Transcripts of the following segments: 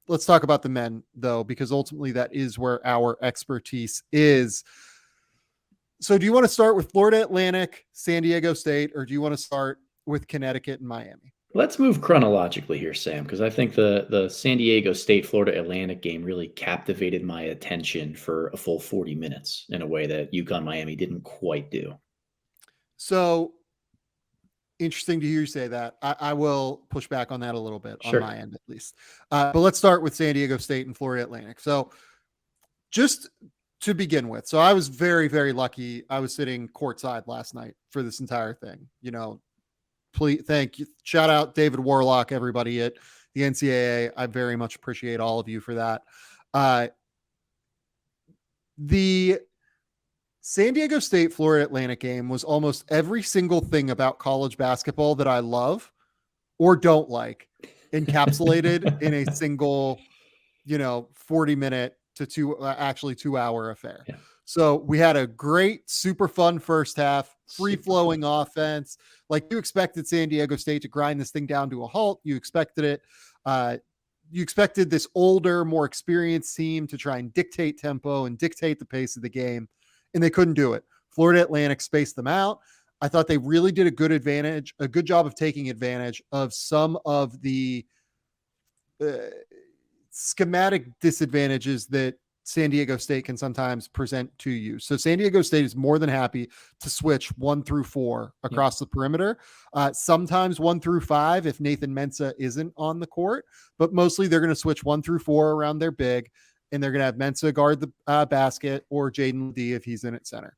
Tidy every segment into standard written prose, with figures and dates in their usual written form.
Let's talk about the men, though, because ultimately that is where our expertise is. So do you want to start with Florida Atlantic, San Diego State, or do you want to start with Connecticut and Miami? Let's move chronologically here, Sam, because I think the San Diego State Florida Atlantic game really captivated my attention for a full 40 minutes in a way that UConn Miami didn't quite do. So interesting to hear you say that. I will push back on that a little bit on my end, at least. But let's start with San Diego State and Florida Atlantic. So just to begin with, so I was very, very lucky. I was sitting courtside last night for this entire thing. Please, thank you. Shout out David Warlock, everybody at the NCAA. I very much appreciate all of you for that. The San Diego State Florida Atlantic game was almost every single thing about college basketball that I love or don't like encapsulated in a single, 40-minute to 2-hour affair. Yeah. So we had a great, super fun first half, free-flowing offense. Like, you expected San Diego State to grind this thing down to a halt. You expected it. You expected this older, more experienced team to try and dictate tempo and dictate the pace of the game, and they couldn't do it. Florida Atlantic spaced them out. I thought they really did a good job of taking advantage of some of the schematic disadvantages that San Diego State can sometimes present to you. So San Diego State is more than happy to switch 1 through 4 across the perimeter. Sometimes 1 through 5 if Nathan Mensah isn't on the court, but mostly they're going to switch 1 through 4 around their big, and they're going to have Mensah guard the basket, or Jaden Ledee if he's in at center.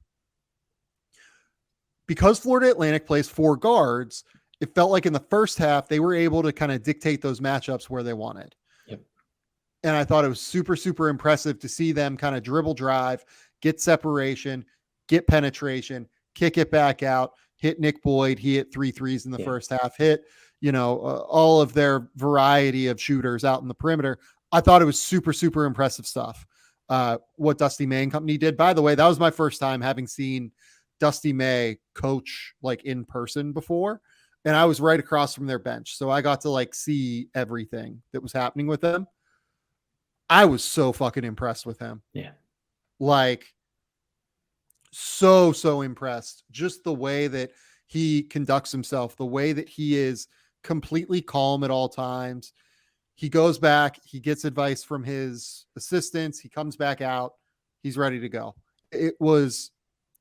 Because Florida Atlantic plays 4 guards, it felt like in the first half they were able to kind of dictate those matchups where they wanted. And I thought it was super, super impressive to see them kind of dribble drive, get separation, get penetration, kick it back out, hit Nick Boyd. He hit 3 threes in the first half, hit, all of their variety of shooters out in the perimeter. I thought it was super, super impressive stuff. What Dusty May and company did. By the way, that was my first time having seen Dusty May coach like in person before. And I was right across from their bench. So I got to like see everything that was happening with them. I was so fucking impressed with him. Yeah. Like, so impressed. Just the way that he conducts himself, the way that he is completely calm at all times. He goes back, he gets advice from his assistants, he comes back out, he's ready to go. It was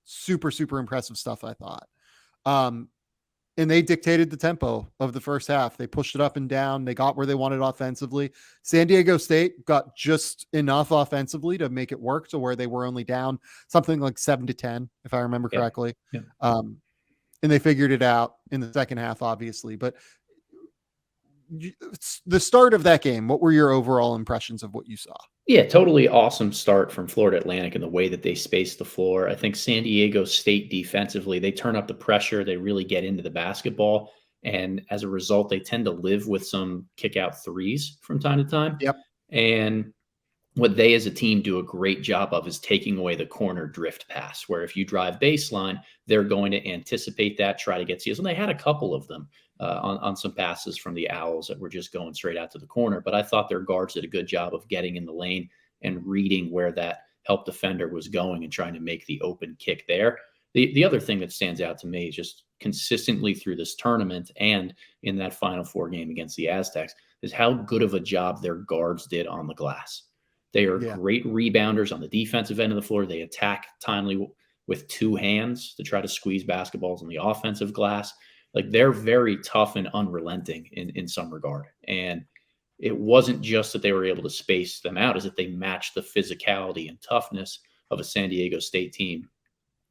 super, super impressive stuff, I thought. And they dictated the tempo of the first half. They pushed it up and down. They got where they wanted offensively. San Diego State got just enough offensively to make it work to where they were only down something like 7-10, if I remember correctly. Yeah. And they figured it out in the second half, obviously. But the start of that game, what were your overall impressions of what you saw? Yeah, totally awesome start from Florida Atlantic and the way that they spaced the floor. I think San Diego State defensively, they turn up the pressure. They really get into the basketball. And as a result, they tend to live with some kick out threes from time to time. Yep. And what they as a team do a great job of is taking away the corner drift pass, where if you drive baseline, they're going to anticipate that, try to get steals. And they had a couple of them on some passes from the Owls that were just going straight out to the corner. But I thought their guards did a good job of getting in the lane and reading where that help defender was going and trying to make the open kick there. The other thing that stands out to me is just consistently through this tournament and in that Final Four game against the Aztecs is how good of a job their guards did on the glass. They are great rebounders on the defensive end of the floor. They attack timely with 2 hands to try to squeeze basketballs on the offensive glass. Like, they're very tough and unrelenting in some regard. And it wasn't just that they were able to space them out, is that they matched the physicality and toughness of a San Diego State team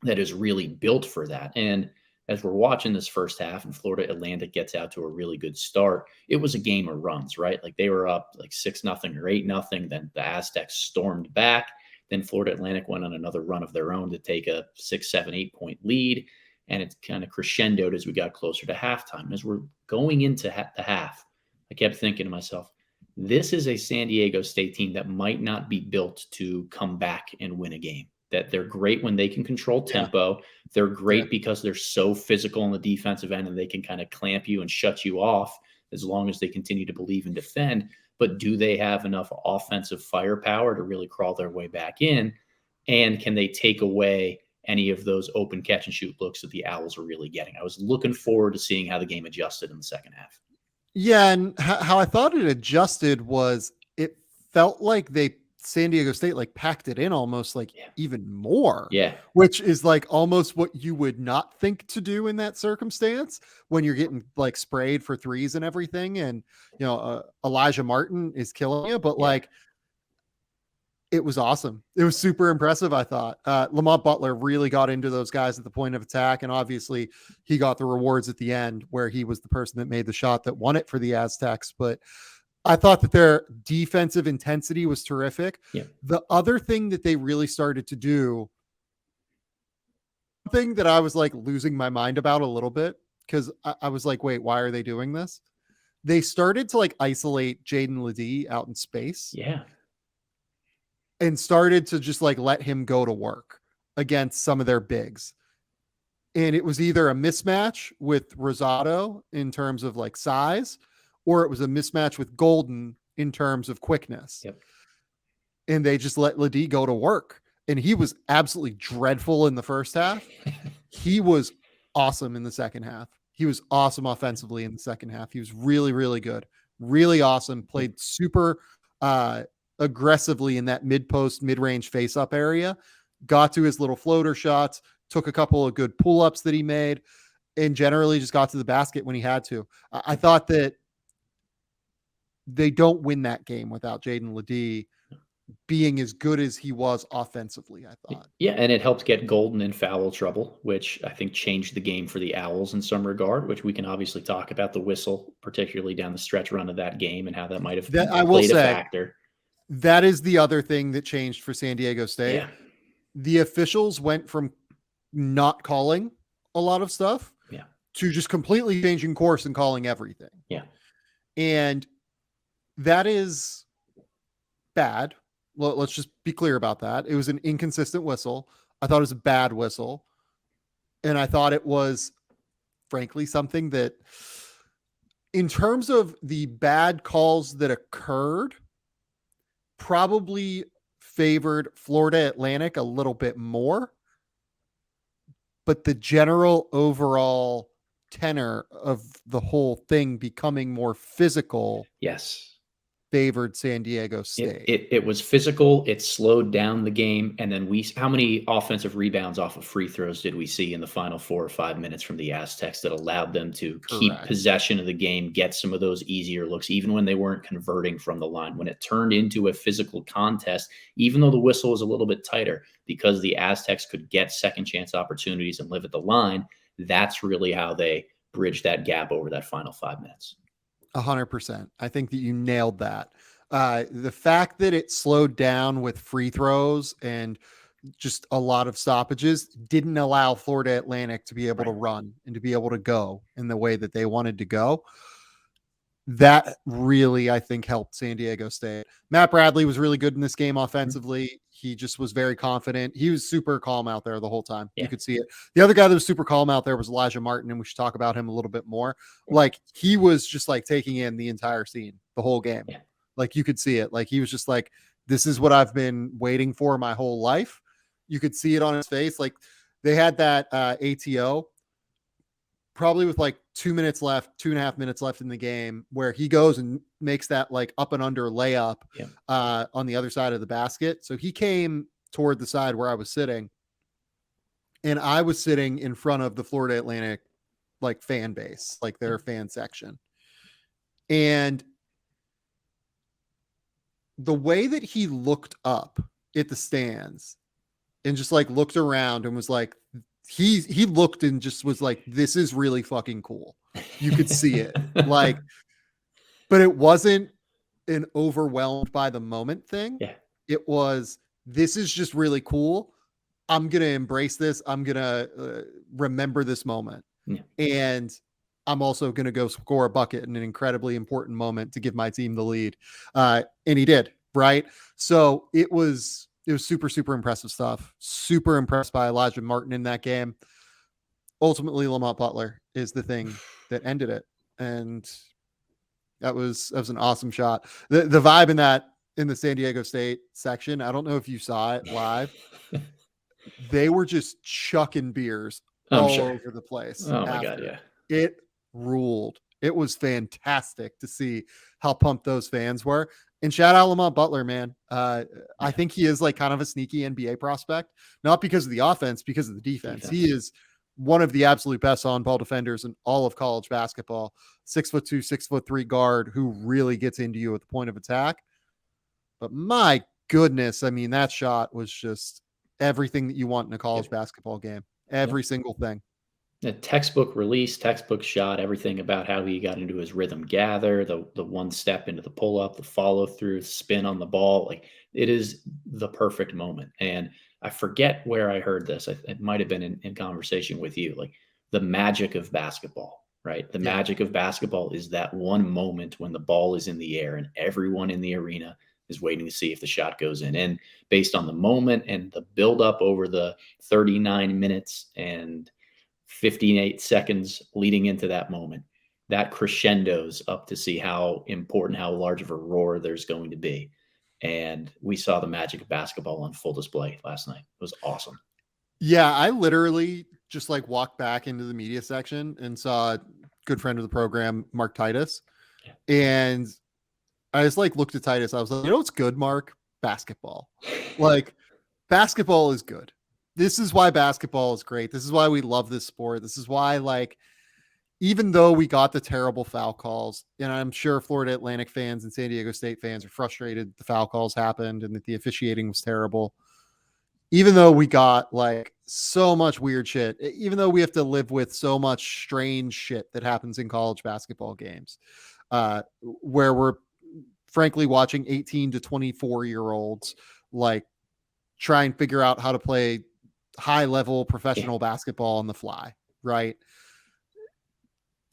that is really built for that. And as we're watching this first half and Florida Atlantic gets out to a really good start, it was a game of runs, right? Like, they were up like 6-0 or 8-0. Then the Aztecs stormed back. Then Florida Atlantic went on another run of their own to take a 6, 7, 8-point lead. And it kind of crescendoed as we got closer to halftime. And as we're going into the half, I kept thinking to myself, this is a San Diego State team that might not be built to come back and win a game. That they're great when they can control tempo. They're great because they're so physical on the defensive end and they can kind of clamp you and shut you off. as long as they continue to believe and defend. But do they have enough offensive firepower to really crawl their way back in? And can they take away any of those open catch and shoot looks that the Owls are really getting? I was looking forward to seeing how the game adjusted in the second half. Yeah, and how I thought it adjusted was it felt like San Diego State like packed it in almost like even more. Yeah. Which is like almost what you would not think to do in that circumstance when you're getting like sprayed for threes and everything. And, Elijah Martin is killing you, but like, it was awesome. It was super impressive, I thought. Lamont Butler really got into those guys at the point of attack, and obviously he got the rewards at the end where he was the person that made the shot that won it for the Aztecs. But I thought that their defensive intensity was terrific. Yeah. The other thing that they really started to do, thing that I was like losing my mind about a little bit, because I was like, wait, why are they doing this? They started to like isolate Jaden Ledee out in space. Yeah. And started to just like let him go to work against some of their bigs. And it was either a mismatch with Rosado in terms of like size, or it was a mismatch with Golden in terms of quickness. Yep. And they just let Ledee go to work. And he was absolutely dreadful in the first half. He was awesome in the second half. He was awesome offensively in the second half. He was really, really good. Really awesome. Played super aggressively in that mid-post, mid-range face-up area. Got to his little floater shots. Took a couple of good pull-ups that he made. And generally just got to the basket when he had to. I thought that they don't win that game without Jaden Ledee being as good as he was offensively, I thought. Yeah, and it helped get Golden in foul trouble, which I think changed the game for the Owls in some regard, which we can obviously talk about the whistle, particularly down the stretch run of that game and how that might have played a factor. That is the other thing that changed for San Diego State. Yeah. The officials went from not calling a lot of stuff to just completely changing course and calling everything. Yeah. And that is bad. Well, let's just be clear about that. It was an inconsistent whistle. I thought it was a bad whistle. And I thought it was, frankly, something that, in terms of the bad calls that occurred, probably favored Florida Atlantic a little bit more. But the general overall tenor of the whole thing becoming more physical. Yes. Favored San Diego State. It was physical. It slowed down the game. And then how many offensive rebounds off of free throws did we see in the final 4 or 5 minutes from the Aztecs that allowed them to keep possession of the game, get some of those easier looks, even when they weren't converting from the line? When it turned into a physical contest, even though the whistle was a little bit tighter, because the Aztecs could get second chance opportunities and live at the line, that's really how they bridged that gap over that final 5 minutes. 100%. I think that you nailed that. The fact that it slowed down with free throws and just a lot of stoppages didn't allow Florida Atlantic to be able to run and to be able to go in the way that they wanted to go. That really, I think, helped San Diego State. Matt Bradley was really good in this game offensively. He just was very confident. He was super calm out there the whole time. You could see it. The other guy that was super calm out there was Elijah Martin, and we should talk about him a little bit more. Like, he was just like taking in the entire scene, the whole game. Like, you could see it. Like, he was just like, this is what I've been waiting for my whole life. You could see it on his face. Like, they had that ATO probably with like 2 minutes left, 2.5 minutes left in the game, where he goes and makes that like up and under layup on the other side of the basket. So he came toward the side where I was sitting, and I was sitting in front of the Florida Atlantic like fan base, like their fan section. And the way that he looked up at the stands and just like looked around and was like, he looked and just was like, this is really fucking cool. You could see it. Like, but it wasn't an overwhelmed by the moment thing. It was, this is just really cool. I'm going to embrace this. I'm going to remember this moment. And I'm also going to go score a bucket in an incredibly important moment to give my team the lead. And he did, right? So it was super, super impressive stuff. Super impressed by Elijah Martin in that game. Ultimately, Lamont Butler is the thing that ended it. And That was an awesome shot. The vibe in the San Diego State section, I don't know if you saw it live. They were just chucking beers all over the place. Oh my God. Yeah. It ruled. It was fantastic to see how pumped those fans were. And shout out Lamont Butler, man. I think he is like kind of a sneaky NBA prospect, not because of the offense, because of the defense. He is one of the absolute best on-ball defenders in all of college basketball. 6'2", 6'3" guard who really gets into you at the point of attack. But my goodness, I mean, that shot was just everything that you want in a college basketball game. Every single thing. A textbook release, textbook shot, everything about how he got into his rhythm gather, the one step into the pull up, the follow through, spin on the ball. Like, it is the perfect moment. And I forget where I heard this. It might have been in conversation with you, like the magic of basketball, right? The magic of basketball is that one moment when the ball is in the air and everyone in the arena is waiting to see if the shot goes in. And based on the moment and the buildup over the 39 minutes and 58 seconds leading into that moment, that crescendos up to see how important, how large of a roar there's going to be. And we saw the magic of basketball on full display last night. It was awesome. Yeah, I literally just like walked back into the media section and saw a good friend of the program, Mark Titus. And I just like looked at Titus. I was like, you know what's good, Mark? Basketball. Like, basketball is good. This is why basketball is great. This is why we love this sport. This is why, like, even though we got the terrible foul calls, and I'm sure Florida Atlantic fans and San Diego State fans are frustrated the foul calls happened and that the officiating was terrible. Even though we got like so much weird shit, even though we have to live with so much strange shit that happens in college basketball games, where we're frankly watching 18 to 24-year-olds like try and figure out how to play high level professional basketball on the fly, right?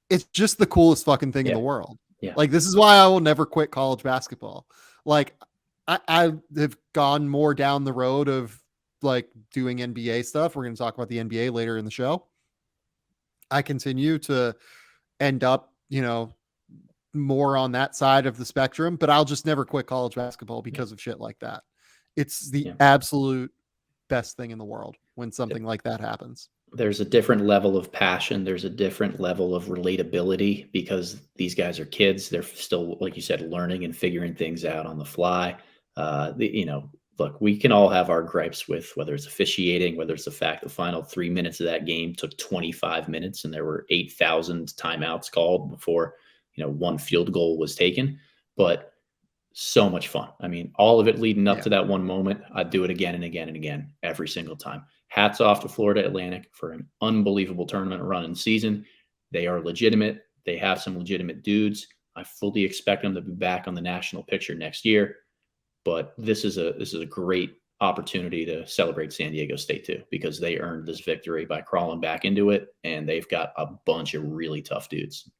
It's just the coolest fucking thing in the world. Like, this is why I will never quit college basketball. Like, I have gone more down the road of like doing NBA stuff. We're going to talk about the NBA later in the show. I continue to end up, you know, more on that side of the spectrum, but I'll just never quit college basketball because of shit like that. It's the absolute best thing in the world when something like that happens. There's a different level of passion. There's a different level of relatability because these guys are kids. They're still, like you said, learning and figuring things out on the fly. You know, look, we can all have our gripes with whether it's officiating, whether it's the fact the final 3 minutes of that game took 25 minutes and there were 8,000 timeouts called before, you know, one field goal was taken. But so much fun. I mean, all of it leading up to that one moment. I'd do it again and again and again every single time. Hats off to Florida Atlantic for an unbelievable tournament run and season. They are legitimate. They have some legitimate dudes. I fully expect them to be back on the national picture next year. But this is a great opportunity to celebrate San Diego State too, because they earned this victory by crawling back into it, and they've got a bunch of really tough dudes.